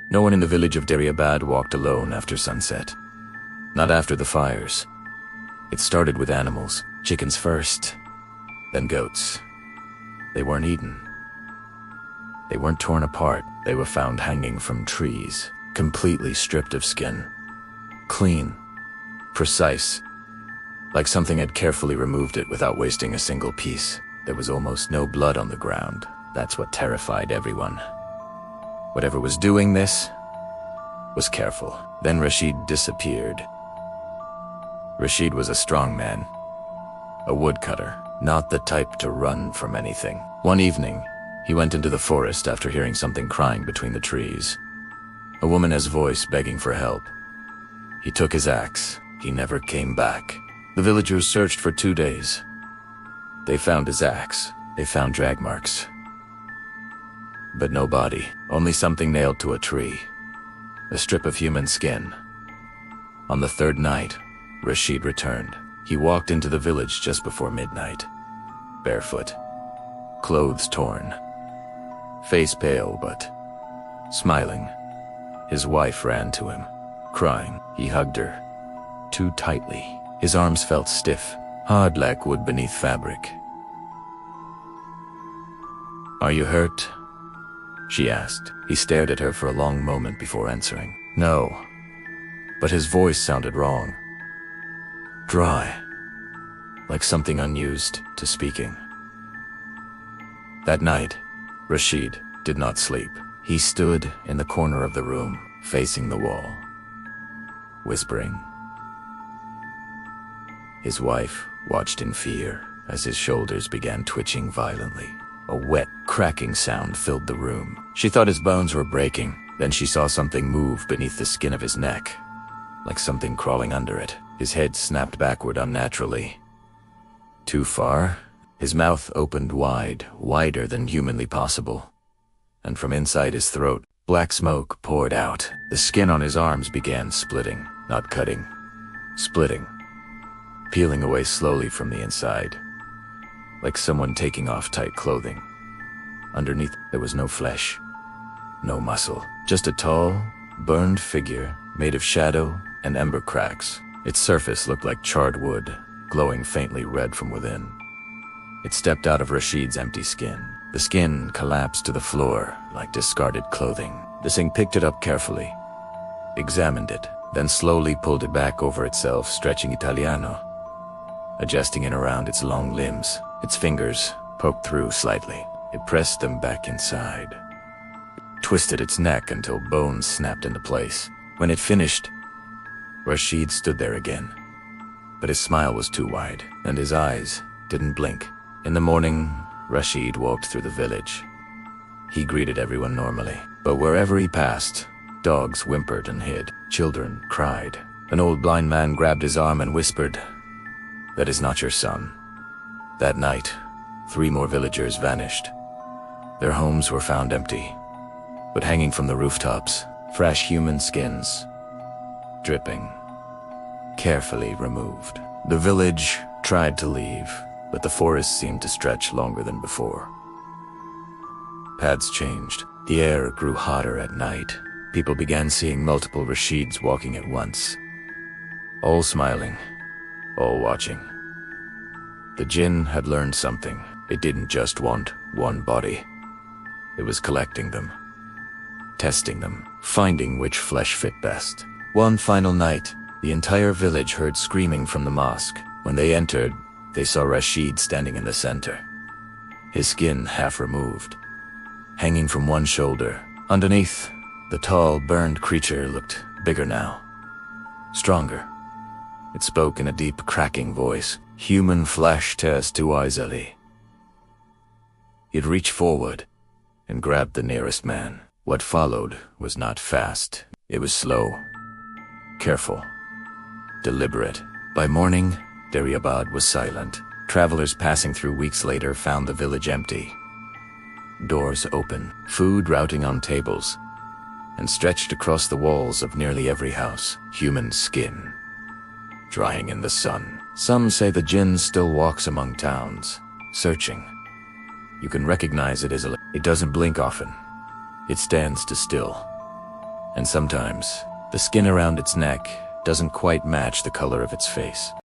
No one in the village of Dariabad walked alone after sunset. Not after the fires. It started with animals, chickens first, then goats. They weren't eaten. They weren't torn apart. They were found hanging from trees, completely stripped of skin. Clean, precise, like something had carefully removed it without wasting a single piece. There was almost no blood on the ground. That's what terrified everyone. Whatever was doing this was careful. Then Rashid disappeared. Rashid was a strong man, a woodcutter, not the type to run from anything. One evening, he went into the forest after hearing something crying between the trees. A woman's voice begging for help. He took his axe. He never came back. The villagers searched for 2 days. They found his axe. They found drag marks. But no body, only something nailed to a tree. A strip of human skin. On the 3rd night, Rashid returned. He walked into the village just before midnight. Barefoot. Clothes torn. Face pale, but smiling. His wife ran to him, crying. He hugged her, too tightly. His arms felt stiff, hard like wood beneath fabric. "Are you hurt?" she asked. He stared at her for a long moment before answering. No, but his voice sounded wrong. Dry, like something unused to speaking. That night, Rashid did not sleep. He stood in the corner of the room, facing the wall, whispering. His wife watched in fear as his shoulders began twitching violently. A wet, cracking sound filled the room. She thought his bones were breaking. Then she saw something move beneath the skin of his neck, like something crawling under it. His head snapped backward unnaturally. Too far? His mouth opened wide, wider than humanly possible. And from inside his throat, black smoke poured out. The skin on his arms began splitting, not cutting. Splitting. Peeling away slowly from the inside, like someone taking off tight clothing. Underneath, there was no flesh, no muscle, just a tall, burned figure made of shadow and ember cracks. Its surface looked like charred wood, glowing faintly red from within. It stepped out of Rashid's empty skin. The skin collapsed to the floor like discarded clothing. The Singh picked it up carefully, examined it, then slowly pulled it back over itself, stretching Italiano, adjusting it around its long limbs. Its fingers poked through slightly. It pressed them back inside. It twisted its neck until bones snapped into place. When it finished, Rashid stood there again. But his smile was too wide, and his eyes didn't blink. In the morning, Rashid walked through the village. He greeted everyone normally, but wherever he passed, dogs whimpered and hid. Children cried. An old blind man grabbed his arm and whispered, "That is not your son." That night, 3 more villagers vanished. Their homes were found empty, but hanging from the rooftops, fresh human skins, dripping, carefully removed. The village tried to leave, but the forest seemed to stretch longer than before. Paths changed. The air grew hotter at night. People began seeing multiple Rashids walking at once, all smiling, all watching. The Jinn had learned something. It didn't just want one body. It was collecting them, testing them, finding which flesh fit best. One final night, the entire village heard screaming from the mosque. When they entered, they saw Rashid standing in the center, his skin half removed, hanging from one shoulder. Underneath, the tall, burned creature looked bigger now, stronger. It spoke in a deep, cracking voice. Human flesh tears too easily. It reached forward and grabbed the nearest man. What followed was not fast. It was slow, careful, deliberate. By morning, Dariabad was silent. Travelers passing through weeks later found the village empty. Doors open, food routing on tables, and stretched across the walls of nearly every house, human skin, drying in the sun. Some say the Jinn still walks among towns, searching. You can recognize it as it doesn't blink often. It stands still, And sometimes, the skin around its neck doesn't quite match the color of its face.